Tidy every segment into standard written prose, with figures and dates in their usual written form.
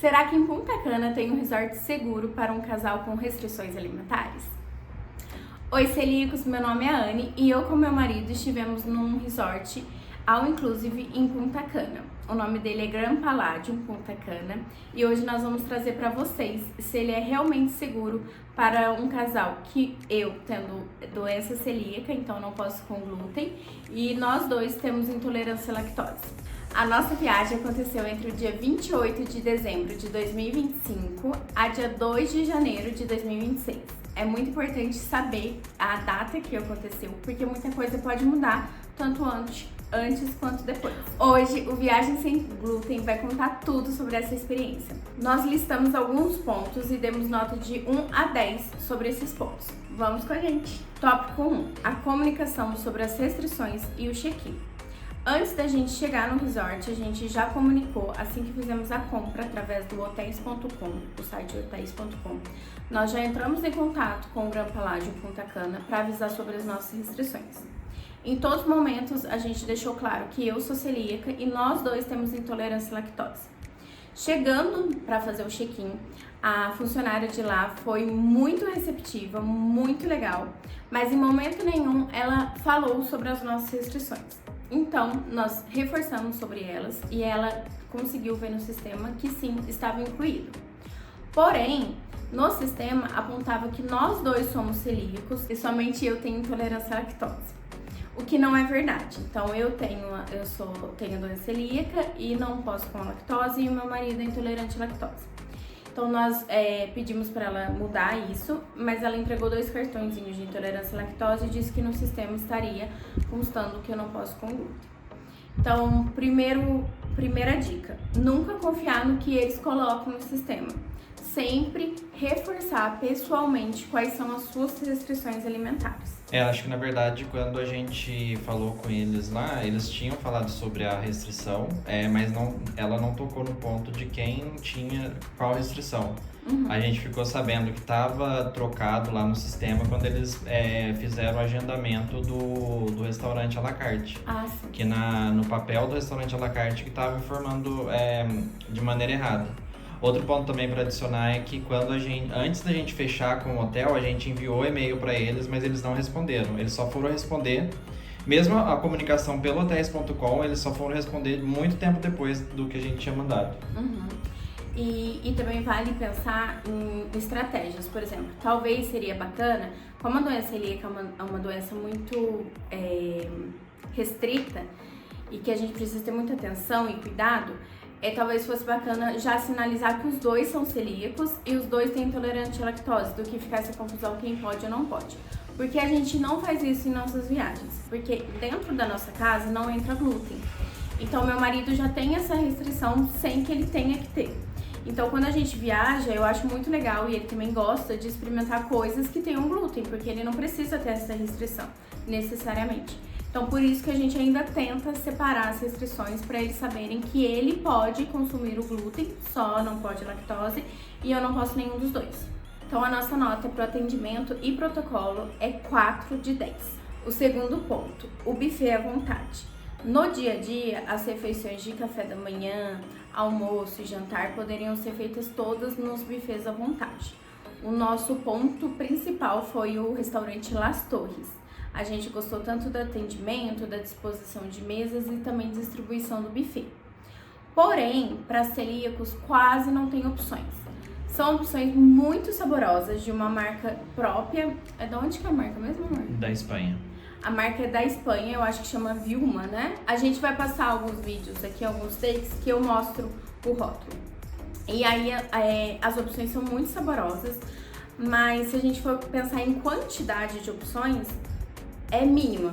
Será que em Punta Cana tem um resort seguro para um casal com restrições alimentares? Oi, celíacos, meu nome é Anne e eu com meu marido estivemos num resort all inclusive em Punta Cana. O nome dele é Grand Palladium Punta Cana e hoje nós vamos trazer para vocês se ele é realmente seguro para um casal que eu tendo doença celíaca, então não posso com glúten, e nós dois temos intolerância à lactose. A nossa viagem aconteceu entre o dia 28 de dezembro de 2025 a dia 2 de janeiro de 2026. É muito importante saber a data que aconteceu, porque muita coisa pode mudar, tanto antes quanto depois. Hoje, o Viagem Sem Glúten vai contar tudo sobre essa experiência. Nós listamos alguns pontos e demos nota de 1 a 10 sobre esses pontos. Vamos com a gente! Tópico 1. A comunicação sobre as restrições e o check-in. Antes da gente chegar no resort, a gente já comunicou assim que fizemos a compra através do hotéis.com, o site hotéis.com. Nós já entramos em contato com o Grand Palladium Punta Cana para avisar sobre as nossas restrições. Em todos os momentos, a gente deixou claro que eu sou celíaca e nós dois temos intolerância à lactose. Chegando para fazer o check-in, a funcionária de lá foi muito receptiva, muito legal, mas em momento nenhum ela falou sobre as nossas restrições. Então, nós reforçamos sobre elas e ela conseguiu ver no sistema que sim, estava incluído. Porém, no sistema apontava que nós dois somos celíacos e somente eu tenho intolerância à lactose. O que não é verdade. Então, eu tenho doença celíaca e não posso com a lactose, e o meu marido é intolerante à lactose. Então, nós pedimos para ela mudar isso, mas ela entregou 2 cartõezinhos de intolerância à lactose e disse que no sistema estaria constando que eu não posso com glúten. Então, primeira dica, nunca confiar no que eles colocam no sistema. Sempre reforçar pessoalmente quais são as suas restrições alimentares. Acho que na verdade quando a gente falou com eles lá, eles tinham falado sobre a restrição, mas ela não tocou no ponto de quem tinha qual restrição. A gente ficou sabendo que estava trocado lá no sistema quando eles fizeram o agendamento do restaurante à la carte. Sim. Que no papel do restaurante à la carte que estava informando de maneira errada. Outro ponto também para adicionar é que antes da gente fechar com o hotel, a gente enviou e-mail para eles, mas eles não responderam. Eles só foram responder, mesmo a comunicação pelo hotéis.com, eles só foram responder muito tempo depois do que a gente tinha mandado. E também vale pensar em estratégias. Por exemplo, talvez seria bacana, como a doença celíaca é uma doença muito restrita e que a gente precisa ter muita atenção e cuidado, talvez fosse bacana já sinalizar que os dois são celíacos e os dois têm intolerância à lactose, do que ficar essa confusão quem pode ou não pode. Porque a gente não faz isso em nossas viagens, porque dentro da nossa casa não entra glúten. Então meu marido já tem essa restrição sem que ele tenha que ter. Então quando a gente viaja, eu acho muito legal, e ele também gosta de experimentar coisas que tenham glúten, porque ele não precisa ter essa restrição necessariamente. Então, por isso que a gente ainda tenta separar as restrições para eles saberem que ele pode consumir o glúten, só não pode lactose, e eu não posso nenhum dos dois. Então, a nossa nota para o atendimento e protocolo é 4 de 10. O segundo ponto, o buffet à vontade. No dia a dia, as refeições de café da manhã, almoço e jantar poderiam ser feitas todas nos buffets à vontade. O nosso ponto principal foi o restaurante Las Torres. A gente gostou tanto do atendimento, da disposição de mesas e também distribuição do buffet. Porém, para celíacos quase não tem opções. São opções muito saborosas de uma marca própria. É de onde que é a marca mesmo, amor? Da Espanha. A marca é da Espanha, eu acho que chama Vilma, né? A gente vai passar alguns vídeos aqui, alguns takes, que eu mostro o rótulo. E aí as opções são muito saborosas, mas se a gente for pensar em quantidade de opções, é mínima.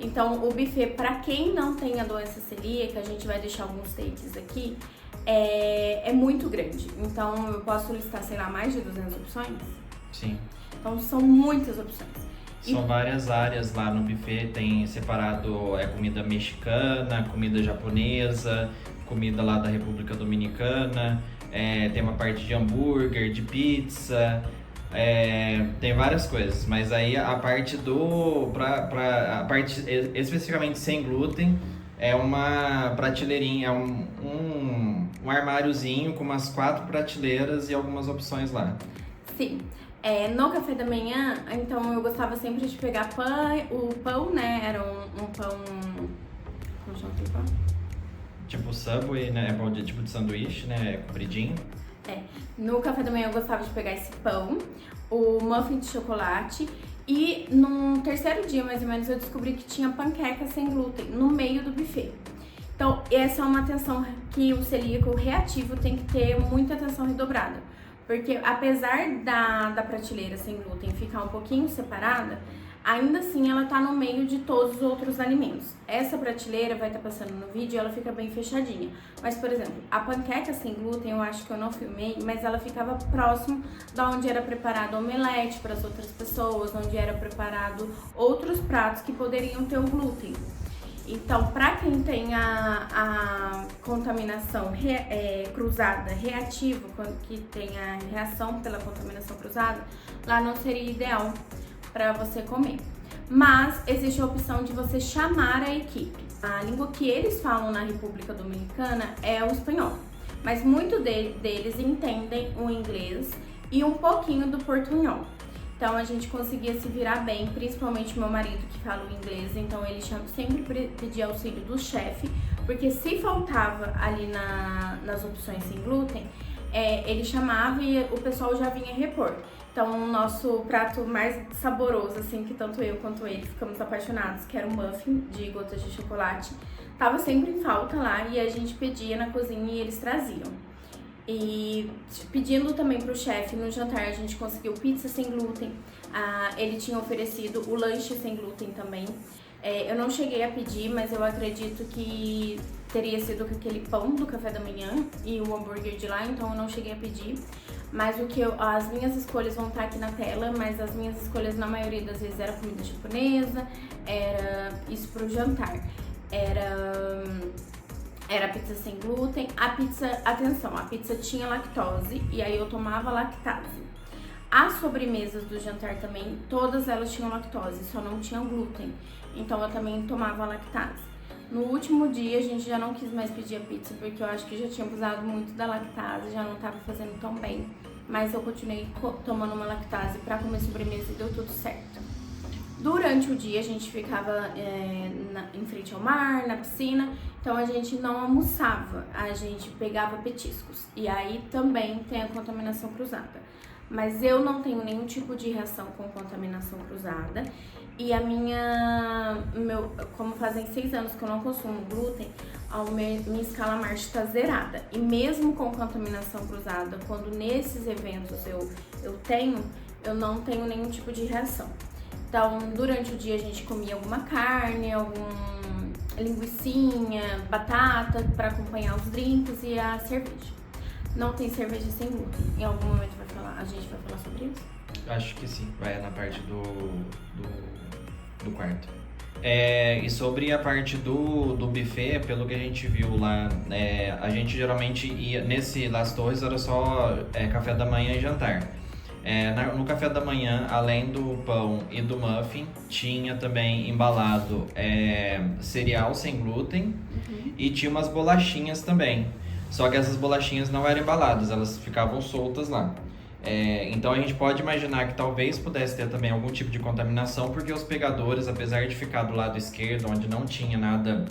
Então, o buffet, para quem não tem a doença celíaca, a gente vai deixar alguns takes aqui, é muito grande. Então, eu posso listar, sei lá, mais de 200 opções? Sim. Então, são muitas opções. São várias áreas lá no buffet, tem separado comida mexicana, comida japonesa, comida lá da República Dominicana, tem uma parte de hambúrguer, de pizza, tem várias coisas, mas aí a parte a parte especificamente sem glúten é uma prateleirinha, um armáriozinho com umas 4 prateleiras e algumas opções lá. Sim. No café da manhã, então eu gostava sempre de pegar o pão, né? Era um pão. Como chama aquele pão? Tipo Subway, né? Pão tipo de sanduíche, né? Compridinho. No café da manhã eu gostava de pegar esse pão, o muffin de chocolate e no terceiro dia, mais ou menos, eu descobri que tinha panqueca sem glúten no meio do buffet. Então, essa é uma atenção que o celíaco reativo tem que ter muita atenção redobrada. Porque apesar da prateleira sem glúten ficar um pouquinho separada, ainda assim ela tá no meio de todos os outros alimentos. Essa prateleira vai estar passando no vídeo e ela fica bem fechadinha. Mas, por exemplo, a panqueca sem glúten, eu acho que eu não filmei, mas ela ficava próximo da onde era preparado omelete para as outras pessoas, onde era preparado outros pratos que poderiam ter o glúten. Então, para quem tem a contaminação cruzada reativa, que tem a reação pela contaminação cruzada, lá não seria ideal para você comer. Mas existe a opção de você chamar a equipe. A língua que eles falam na República Dominicana é o espanhol, mas muitos deles entendem o inglês e um pouquinho do portunhol. Então a gente conseguia se virar bem, principalmente meu marido que fala o inglês, então ele sempre pedia auxílio do chefe, porque se faltava ali nas opções sem glúten, ele chamava e o pessoal já vinha repor. Então o nosso prato mais saboroso, assim, que tanto eu quanto ele ficamos apaixonados, que era um muffin de gotas de chocolate, tava sempre em falta lá e a gente pedia na cozinha e eles traziam. E pedindo também pro chefe, no jantar a gente conseguiu pizza sem glúten, ele tinha oferecido o lanche sem glúten também. Eu não cheguei a pedir, mas eu acredito que teria sido com aquele pão do café da manhã e o hambúrguer de lá, então eu não cheguei a pedir. Mas as minhas escolhas vão estar aqui na tela, mas as minhas escolhas na maioria das vezes era comida japonesa, era isso pro jantar. Era pizza sem glúten. A pizza, atenção, a pizza tinha lactose e aí eu tomava lactase. As sobremesas do jantar também, todas elas tinham lactose, só não tinham glúten. Então eu também tomava lactase. No último dia a gente já não quis mais pedir a pizza porque eu acho que já tinha usado muito da lactase, já não estava fazendo tão bem. Mas eu continuei tomando uma lactase para comer sobremesa e deu tudo certo. Durante o dia a gente ficava em frente ao mar, na piscina, então a gente não almoçava, a gente pegava petiscos. E aí também tem a contaminação cruzada. Mas eu não tenho nenhum tipo de reação com contaminação cruzada. E como fazem 6 anos que eu não consumo glúten, minha escala March está zerada. E mesmo com contaminação cruzada, quando nesses eventos eu não tenho nenhum tipo de reação. Então, durante o dia a gente comia alguma carne, linguicinha, batata para acompanhar os drinks e a cerveja. Não tem cerveja sem glúten. Em algum momento a gente vai falar sobre isso? Acho que sim, vai na parte do quarto. E sobre a parte do buffet, pelo que a gente viu lá, a gente geralmente ia nesse Las Torres, era só café da manhã e jantar. No café da manhã, além do pão e do muffin, tinha também embalado cereal sem glúten e tinha umas bolachinhas também. Só que essas bolachinhas não eram embaladas, elas ficavam soltas lá. Então a gente pode imaginar que talvez pudesse ter também algum tipo de contaminação, porque os pegadores, apesar de ficar do lado esquerdo, onde não tinha nada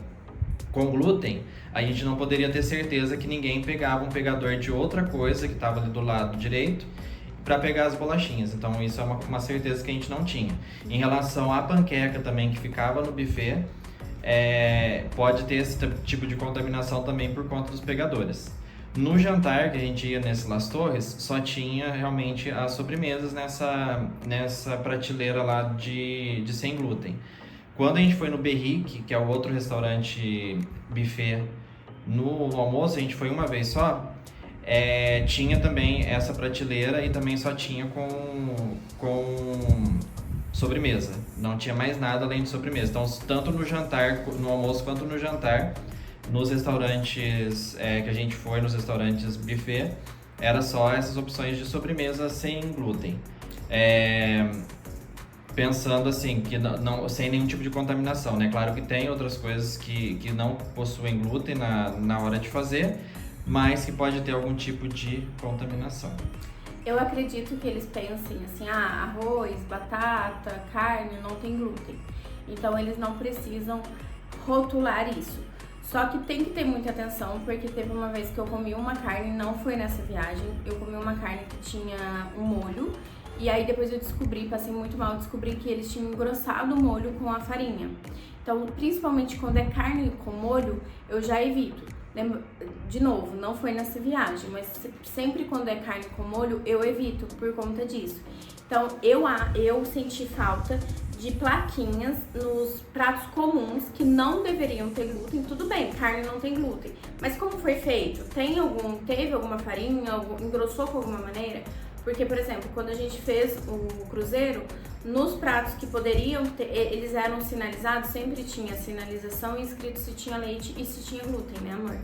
com glúten, a gente não poderia ter certeza que ninguém pegava um pegador de outra coisa que estava ali do lado direito para pegar as bolachinhas. Então isso é uma certeza que a gente não tinha. Em relação à panqueca também que ficava no buffet, pode ter esse tipo de contaminação também por conta dos pegadores. No jantar que a gente ia nesse Las Torres, só tinha realmente as sobremesas nessa prateleira lá de sem glúten. Quando a gente foi no Berrique, que é o outro restaurante buffet, no almoço, a gente foi uma vez só, tinha também essa prateleira e também só tinha com sobremesa. Não tinha mais nada além de sobremesa. Então, tanto no jantar, no almoço quanto no jantar, nos restaurantes que a gente foi, nos restaurantes buffet, era só essas opções de sobremesa sem glúten. Pensando assim, que não, sem nenhum tipo de contaminação, né? Claro que tem outras coisas que não possuem glúten na hora de fazer, mas que pode ter algum tipo de contaminação. Eu acredito que eles pensem assim, arroz, batata, carne não tem glúten. Então eles não precisam rotular isso. Só que tem que ter muita atenção, porque teve uma vez que eu comi uma carne, não foi nessa viagem, eu comi uma carne que tinha um molho, e aí depois eu descobri, passei muito mal, descobri que eles tinham engrossado o molho com a farinha. Então, principalmente quando é carne com molho, eu já evito. De novo, não foi nessa viagem, mas sempre quando é carne com molho, eu evito por conta disso. Então, eu senti falta de plaquinhas nos pratos comuns que não deveriam ter glúten. Tudo bem, carne não tem glúten, mas como foi feito? Teve alguma farinha, engrossou de alguma maneira? Porque, por exemplo, quando a gente fez o cruzeiro, nos pratos que poderiam ter, eles eram sinalizados, sempre tinha sinalização e escrito se tinha leite e se tinha glúten, né, amor?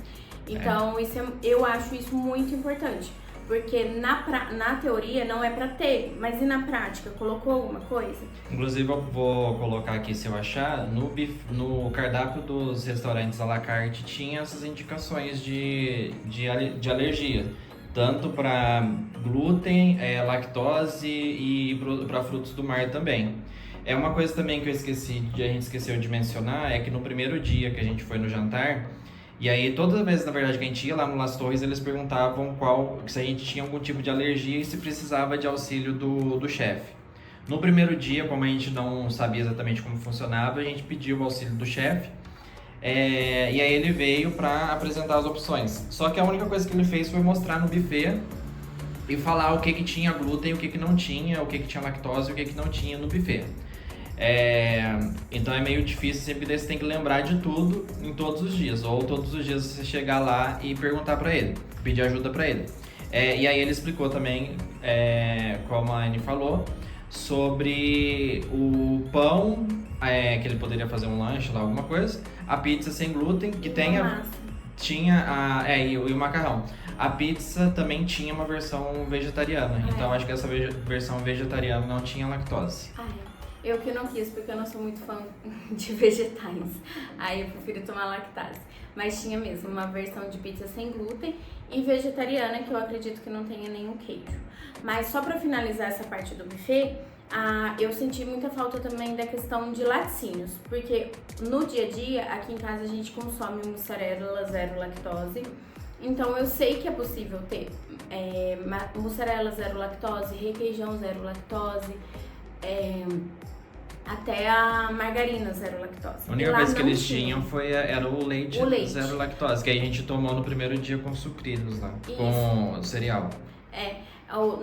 Então, eu acho isso muito importante. Porque na teoria não é pra ter, mas e na prática? Colocou alguma coisa? Inclusive, eu vou colocar aqui, se eu achar, no cardápio dos restaurantes à la carte tinha essas indicações de alergia. Tanto para glúten, lactose e para frutos do mar também. É uma coisa também que a gente esqueceu de mencionar, é que no primeiro dia que a gente foi no jantar, e aí toda vez, na verdade, que a gente ia lá no Las Torres, eles perguntavam se a gente tinha algum tipo de alergia e se precisava de auxílio do chefe. No primeiro dia, como a gente não sabia exatamente como funcionava, a gente pediu o auxílio do chefe. E aí ele veio para apresentar as opções. Só que a única coisa que ele fez foi mostrar no buffet e falar o que tinha glúten, o que não tinha, o que tinha lactose e o que não tinha no buffet. Então é meio difícil, sempre você tem que lembrar de tudo em todos os dias. Ou todos os dias você chegar lá e perguntar para ele, pedir ajuda para ele. E aí ele explicou também, como a Anne falou, sobre o pão, que ele poderia fazer um lanche lá, alguma coisa, a pizza sem glúten, que e o macarrão. A pizza também tinha uma versão vegetariana, então acho que essa versão vegetariana não tinha lactose. Eu que não quis, porque eu não sou muito fã de vegetais, aí eu prefiro tomar lactase. Mas tinha mesmo uma versão de pizza sem glúten e vegetariana, que eu acredito que não tenha nenhum queijo. Mas só pra finalizar essa parte do buffet, eu senti muita falta também da questão de laticínios, porque no dia a dia, aqui em casa a gente consome mussarela zero lactose, então eu sei que é possível ter mussarela zero lactose, requeijão zero lactose, até a margarina zero lactose. A única coisa que eles tinham era o leite zero lactose, que aí a gente tomou no primeiro dia com sucrilhos lá, com cereal.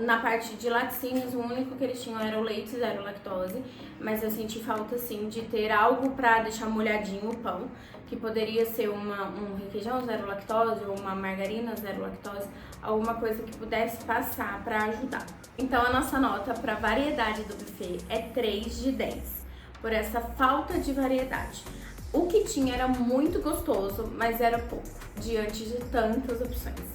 Na parte de laticínios, o único que eles tinham era o leite zero lactose, mas eu senti falta, sim, de ter algo pra deixar molhadinho o pão, que poderia ser um requeijão zero lactose ou uma margarina zero lactose, alguma coisa que pudesse passar pra ajudar. Então a nossa nota pra variedade do buffet é 3 de 10, por essa falta de variedade. O que tinha era muito gostoso, mas era pouco, diante de tantas opções.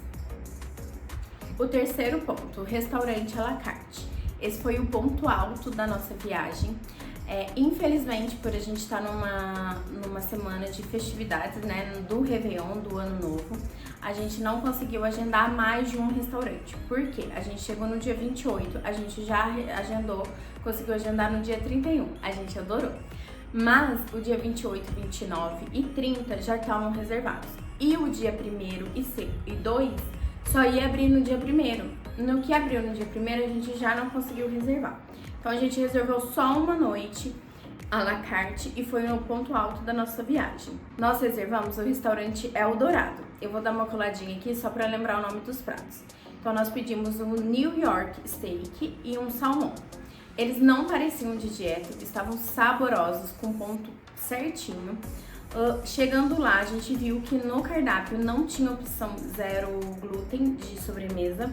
O terceiro ponto, restaurante à la carte. Esse foi o ponto alto da nossa viagem. Infelizmente, por a gente estar numa semana de festividades, né, do Réveillon, do Ano Novo, a gente não conseguiu agendar mais de um restaurante. Por quê? A gente chegou no dia 28, a gente já conseguiu agendar no dia 31, a gente adorou. Mas o dia 28, 29 e 30 já estavam reservados. E o dia 1º e 2 só ia abrir no dia 1º. No que abriu no dia 1º, a gente já não conseguiu reservar. Então a gente reservou só uma noite à la carte e foi no ponto alto da nossa viagem. Nós reservamos o restaurante Eldorado. Eu vou dar uma coladinha aqui só para lembrar o nome dos pratos. Então nós pedimos um New York Steak e um salmão. Eles não pareciam de dieta, estavam saborosos, com ponto certinho. Chegando lá, a gente viu que no cardápio não tinha opção zero glúten de sobremesa.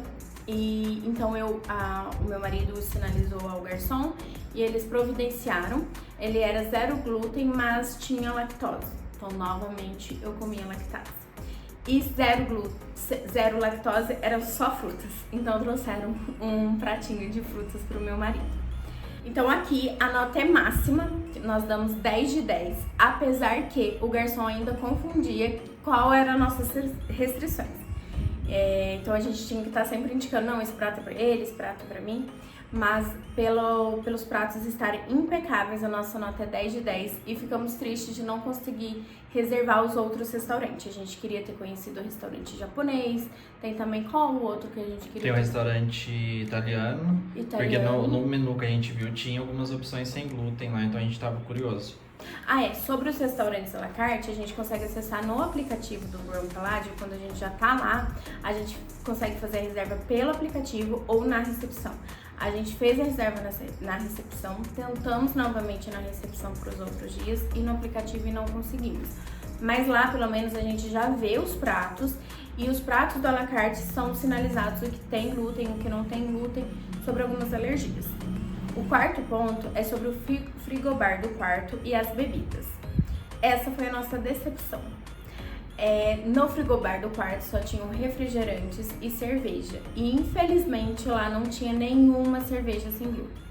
E então o meu marido sinalizou ao garçom e eles providenciaram. Ele era zero glúten, mas tinha lactose. Então, novamente, eu comia lactase. E zero lactose eram só frutas. Então, trouxeram um pratinho de frutas pro meu marido. Então aqui a nota é máxima, nós damos 10 de 10, apesar que o garçom ainda confundia qual eram as nossas restrições. Então a gente tinha que estar sempre indicando, não, esse prato é pra ele, esse prato é pra mim. Mas pelos pratos estarem impecáveis, a nossa nota é 10 de 10 e ficamos tristes de não conseguir reservar os outros restaurantes. A gente queria ter conhecido o restaurante japonês, tem também qual o outro que a gente queria Tem um restaurante italiano, porque no menu que a gente viu tinha algumas opções sem glúten lá, então a gente tava curioso. Sobre os restaurantes à la carte, a gente consegue acessar no aplicativo do Grand Palladio. Quando a gente já tá lá, a gente consegue fazer a reserva pelo aplicativo ou na recepção. A gente fez a reserva na recepção, tentamos novamente na recepção para os outros dias e no aplicativo e não conseguimos. Mas lá, pelo menos, a gente já vê os pratos e os pratos do à la carte são sinalizados o que tem glúten, o que não tem glúten, sobre algumas alergias. O quarto ponto é sobre o frigobar do quarto e as bebidas. Essa foi a nossa decepção. No frigobar do quarto só tinham refrigerantes e cerveja. E infelizmente lá não tinha nenhuma cerveja sem glúten.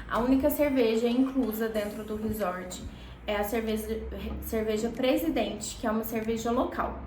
A única cerveja inclusa dentro do resort é a cerveja Presidente, que é uma cerveja local.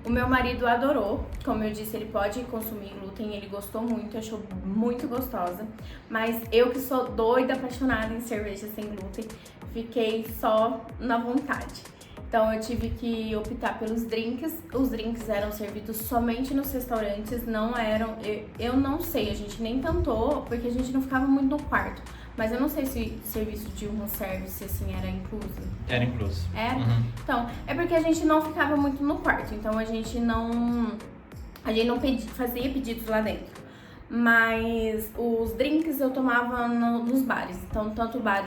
O meu marido adorou, como eu disse, ele pode consumir glúten, ele gostou muito, achou muito gostosa. Mas eu que sou doida, apaixonada em cerveja sem glúten, fiquei só na vontade. Então eu tive que optar pelos drinks. Os drinks eram servidos somente nos restaurantes, não eram... Eu não sei, a gente nem tentou, porque a gente não ficava muito no quarto. Mas eu não sei se serviço de room service, assim, era incluso. Era incluso. Era? Uhum. Então, é porque a gente não ficava muito no quarto, então a gente não fazia pedidos lá dentro. Mas os drinks eu tomava nos bares. Então, tanto o bar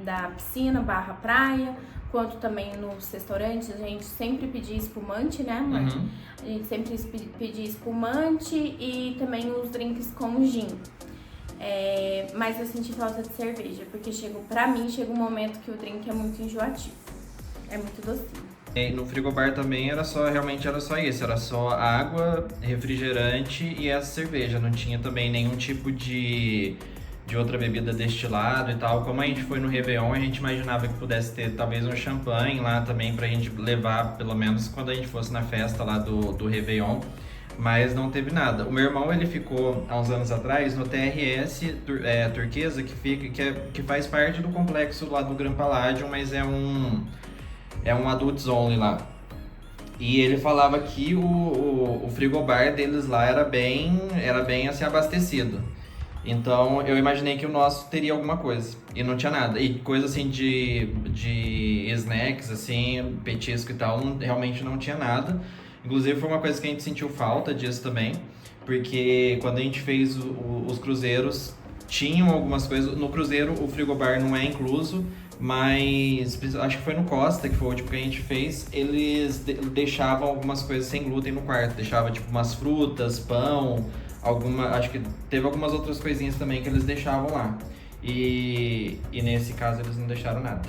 da piscina, barra praia, quanto também nos restaurantes, a gente sempre pedia espumante, né, amor? Uhum. A gente sempre pedia espumante e também os drinks com gin. Mas eu senti falta de cerveja, porque chega um momento que o drink é muito enjoativo. É muito docinho. No frigobar também realmente era só isso, era só água, refrigerante e essa cerveja. Não tinha também nenhum tipo de outra bebida destilado e tal. Como a gente foi no Réveillon, a gente imaginava que pudesse ter talvez um champanhe lá também pra gente levar, pelo menos quando a gente fosse na festa lá do Réveillon. Mas não teve nada. O meu irmão, ele ficou há uns anos atrás no TRS Turquesa, que faz parte do complexo lá do Grand Palladium, mas é um adults only lá. E ele falava que o frigobar deles lá era bem assim abastecido. Então eu imaginei que o nosso teria alguma coisa. E não tinha nada. E coisa assim de snacks, assim, petisco e tal, realmente não tinha nada. Inclusive foi uma coisa que a gente sentiu falta disso também, porque quando a gente fez os cruzeiros, tinham algumas coisas. No cruzeiro o frigobar não é incluso, mas acho que foi no Costa, que foi o último que a gente fez, eles deixavam algumas coisas sem glúten no quarto. Deixava tipo umas frutas, pão, acho que teve algumas outras coisinhas também que eles deixavam lá. E nesse caso eles não deixaram nada.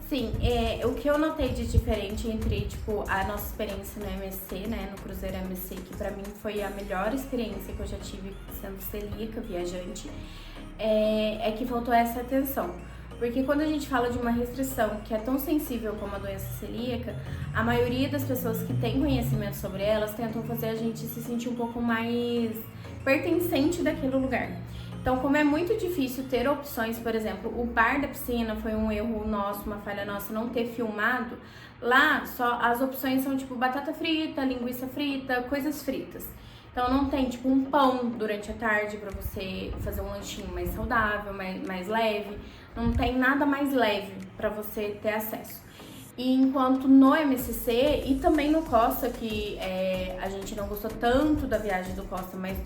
Sim, o que eu notei de diferente entre, tipo, a nossa experiência no MSC, né, no Cruzeiro MSC, que pra mim foi a melhor experiência que eu já tive sendo celíaca, viajante, é que faltou essa atenção. Porque quando a gente fala de uma restrição que é tão sensível como a doença celíaca, a maioria das pessoas que tem conhecimento sobre elas tentam fazer a gente se sentir um pouco mais pertencente daquele lugar. Então, como é muito difícil ter opções, por exemplo, o bar da piscina foi um erro nosso, uma falha nossa não ter filmado. Lá, só as opções são tipo batata frita, linguiça frita, coisas fritas. Então, não tem tipo um pão durante a tarde pra você fazer um lanchinho mais saudável, mais leve. Não tem nada mais leve pra você ter acesso. E enquanto no MSC e também no Costa, que a gente não gostou tanto da viagem do Costa, mas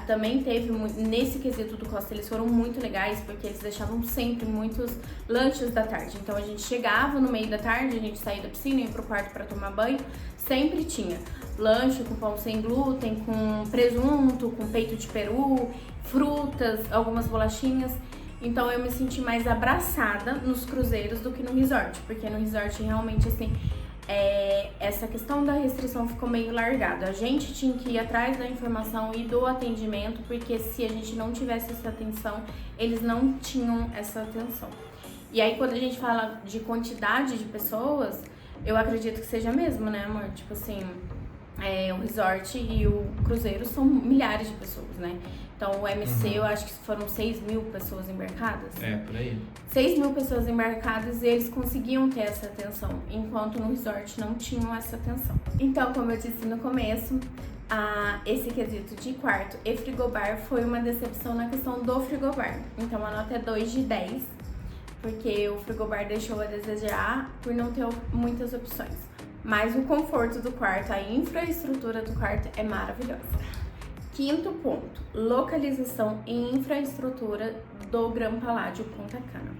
também teve, nesse quesito do Costa, eles foram muito legais, porque eles deixavam sempre muitos lanches da tarde. Então a gente chegava no meio da tarde, a gente saía da piscina, ia pro quarto para tomar banho, sempre tinha lanche com pão sem glúten, com presunto, com peito de peru, frutas, algumas bolachinhas. Então eu me senti mais abraçada nos cruzeiros do que no resort, porque no resort realmente assim, essa questão da restrição ficou meio largada. A gente tinha que ir atrás da informação e do atendimento, porque se a gente não tivesse essa atenção, eles não tinham essa atenção. E aí quando a gente fala de quantidade de pessoas, eu acredito que seja mesmo, né, amor? Tipo assim, o resort e o cruzeiro são milhares de pessoas, né? Então o MC eu acho que foram 6 mil pessoas embarcadas. Por aí. 6 mil pessoas embarcadas e eles conseguiam ter essa atenção, enquanto no resort não tinham essa atenção. Então, como eu disse no começo, esse quesito de quarto e frigobar foi uma decepção na questão do frigobar. Então a nota é 2 de 10, porque o frigobar deixou a desejar por não ter muitas opções. Mas o conforto do quarto, a infraestrutura do quarto é maravilhosa. Quinto ponto, localização e infraestrutura do Gran Palácio Punta Cana.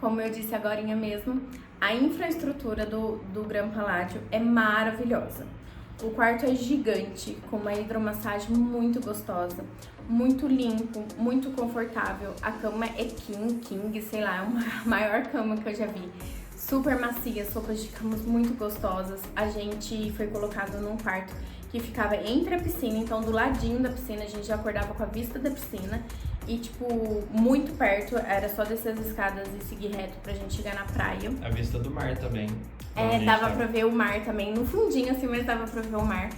Como eu disse agorinha mesmo, a infraestrutura do Gran Palácio é maravilhosa. O quarto é gigante, com uma hidromassagem muito gostosa, muito limpo, muito confortável. A cama é king, sei lá, é a maior cama que eu já vi. Super macia, sopas de camas muito gostosas. A gente foi colocado num quarto que ficava entre a piscina, então do ladinho da piscina a gente já acordava com a vista da piscina e tipo, muito perto, era só descer as escadas e seguir reto pra gente chegar na praia. A vista do mar também. Dava pra ver o mar também, no fundinho assim, mas dava pra ver o mar.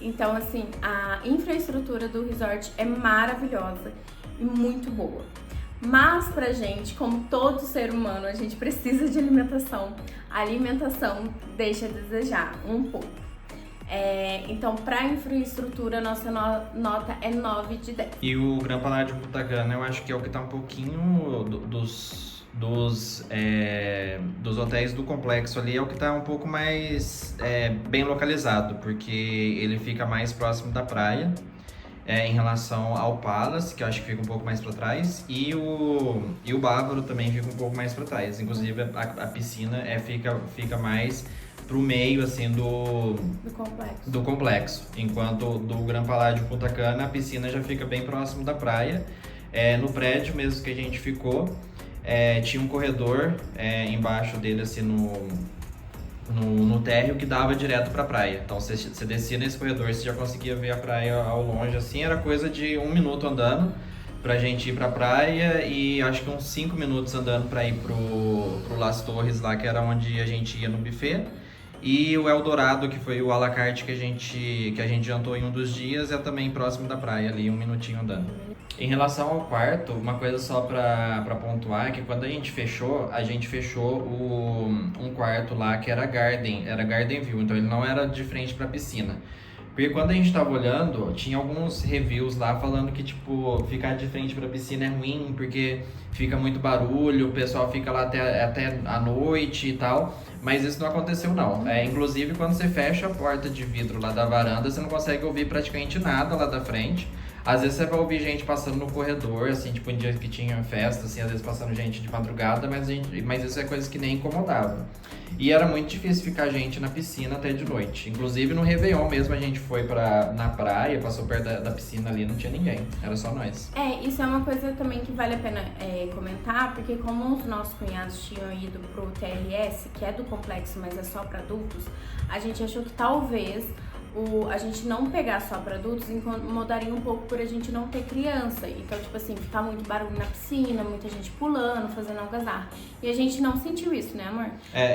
Então assim, a infraestrutura do resort é maravilhosa e muito boa. Mas pra gente, como todo ser humano, a gente precisa de alimentação. A alimentação deixa a desejar um pouco. Então, pra infraestrutura, nossa nota é 9 de 10. E o Gran Palácio de Punta Cana, eu acho que é o que tá um pouquinho dos hotéis do complexo ali, é o que tá um pouco mais bem localizado, porque ele fica mais próximo da praia. Em relação ao Palace, que eu acho que fica um pouco mais para trás, e o Bávaro também fica um pouco mais para trás. Inclusive a piscina fica mais pro meio assim do complexo, enquanto do Gran Palácio Punta Cana a piscina já fica bem próximo da praia. No prédio mesmo que a gente ficou, tinha um corredor embaixo dele assim no térreo que dava direto pra praia. Então você descia nesse corredor, você já conseguia ver a praia ao longe, assim, era coisa de 1 minuto andando pra gente ir pra praia e acho que uns 5 minutos andando pra ir pro Las Torres lá, que era onde a gente ia no buffet. E o Eldorado, que foi o à la carte que a gente jantou em um dos dias, é também próximo da praia ali, 1 minutinho andando. Em relação ao quarto, uma coisa só pra pontuar é que quando a gente fechou um quarto lá que era Garden View, então ele não era de frente pra piscina. Porque quando a gente tava olhando, tinha alguns reviews lá falando que, tipo, ficar de frente pra piscina é ruim, porque fica muito barulho, o pessoal fica lá até a noite e tal. Mas isso não aconteceu, não. Inclusive, quando você fecha a porta de vidro lá da varanda, você não consegue ouvir praticamente nada lá da frente. Às vezes você vai ouvir gente passando no corredor, assim, tipo, em dias que tinha festa, assim, às vezes passando gente de madrugada, mas isso é coisa que nem incomodava. E era muito difícil ficar gente na piscina até de noite. Inclusive no Réveillon mesmo a gente foi na praia, passou perto da piscina ali, não tinha ninguém, era só nós. Isso é uma coisa também que vale a pena comentar, porque como os nossos cunhados tinham ido pro TRS, que é do complexo, mas é só para adultos, a gente achou que talvez a gente não pegar só para adultos incomodaria um pouco por a gente não ter criança. Então, tipo assim, ficar muito barulho na piscina, muita gente pulando, fazendo algazarra. E a gente não sentiu isso, né, amor?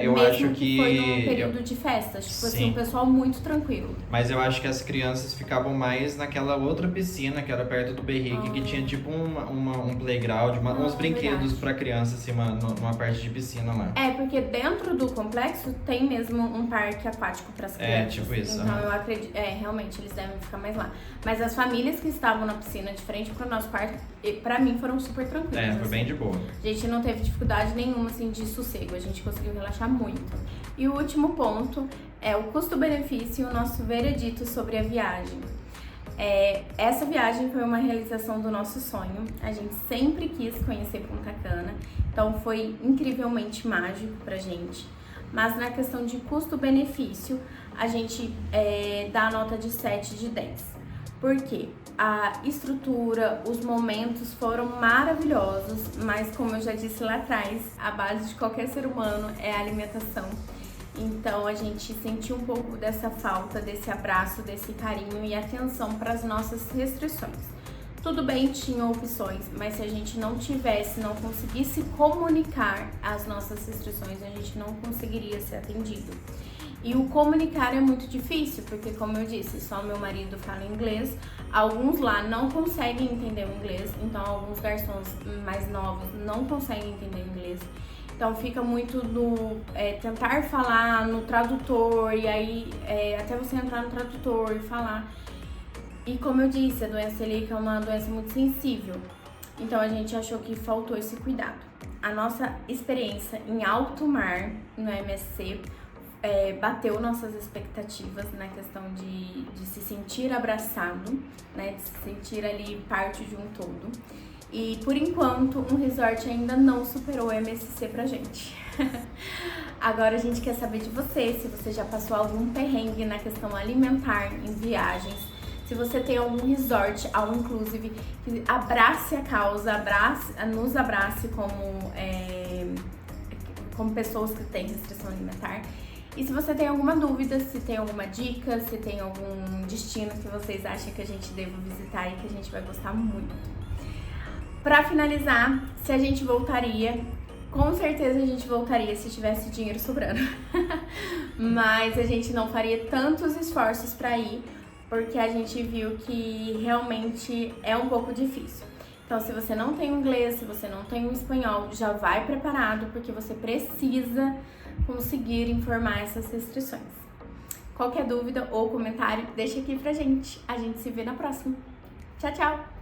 Eu mesmo acho que foi num período de festas, tipo assim, o pessoal muito tranquilo. Mas eu acho que as crianças ficavam mais naquela outra piscina que era perto do Berrique, que tinha tipo um playground, uns brinquedos para criança, assim, numa parte de piscina lá. Porque dentro do complexo tem mesmo um parque aquático para as crianças. Tipo isso. Então eu acredito, realmente eles devem ficar mais lá. Mas as famílias que estavam na piscina de frente pro nosso quarto, pra mim foram super tranquilas. Foi bem de boa. A gente não teve dificuldade nenhuma, assim, de sossego. A gente conseguiu relaxar muito. E o último ponto é o custo-benefício e o nosso veredito sobre a viagem. Essa viagem foi uma realização do nosso sonho. A gente sempre quis conhecer Punta Cana, então foi incrivelmente mágico pra gente. Mas na questão de custo-benefício, a gente dá a nota de 7 de 10. Por quê? A estrutura, os momentos foram maravilhosos, mas como eu já disse lá atrás, a base de qualquer ser humano é a alimentação. Então a gente sentiu um pouco dessa falta, desse abraço, desse carinho e atenção para as nossas restrições. Tudo bem, tinha opções, mas se a gente não conseguisse comunicar as nossas restrições, a gente não conseguiria ser atendido. E o comunicar é muito difícil, porque como eu disse, só meu marido fala inglês, alguns lá não conseguem entender o inglês, então alguns garçons mais novos não conseguem entender o inglês. Então fica muito no tentar falar no tradutor, e aí até você entrar no tradutor e falar. E como eu disse, a doença celíaca é uma doença muito sensível, então a gente achou que faltou esse cuidado. A nossa experiência em alto mar no MSC bateu nossas expectativas na questão de se sentir abraçado, né, de se sentir ali parte de um todo. E por enquanto, um resort ainda não superou o MSC pra gente. Agora a gente quer saber de você, se você já passou algum perrengue na questão alimentar em viagens, se você tem algum resort all inclusive que abrace a causa, nos abrace como pessoas que têm restrição alimentar. E se você tem alguma dúvida, se tem alguma dica, se tem algum destino que vocês acham que a gente deva visitar e que a gente vai gostar muito. Pra finalizar, se a gente voltaria, com certeza a gente voltaria se tivesse dinheiro sobrando. Mas a gente não faria tantos esforços pra ir, porque a gente viu que realmente é um pouco difícil. Então, se você não tem inglês, se você não tem espanhol, já vai preparado, porque você precisa conseguir informar essas restrições. Qualquer dúvida ou comentário, deixa aqui pra gente. A gente se vê na próxima. Tchau, tchau!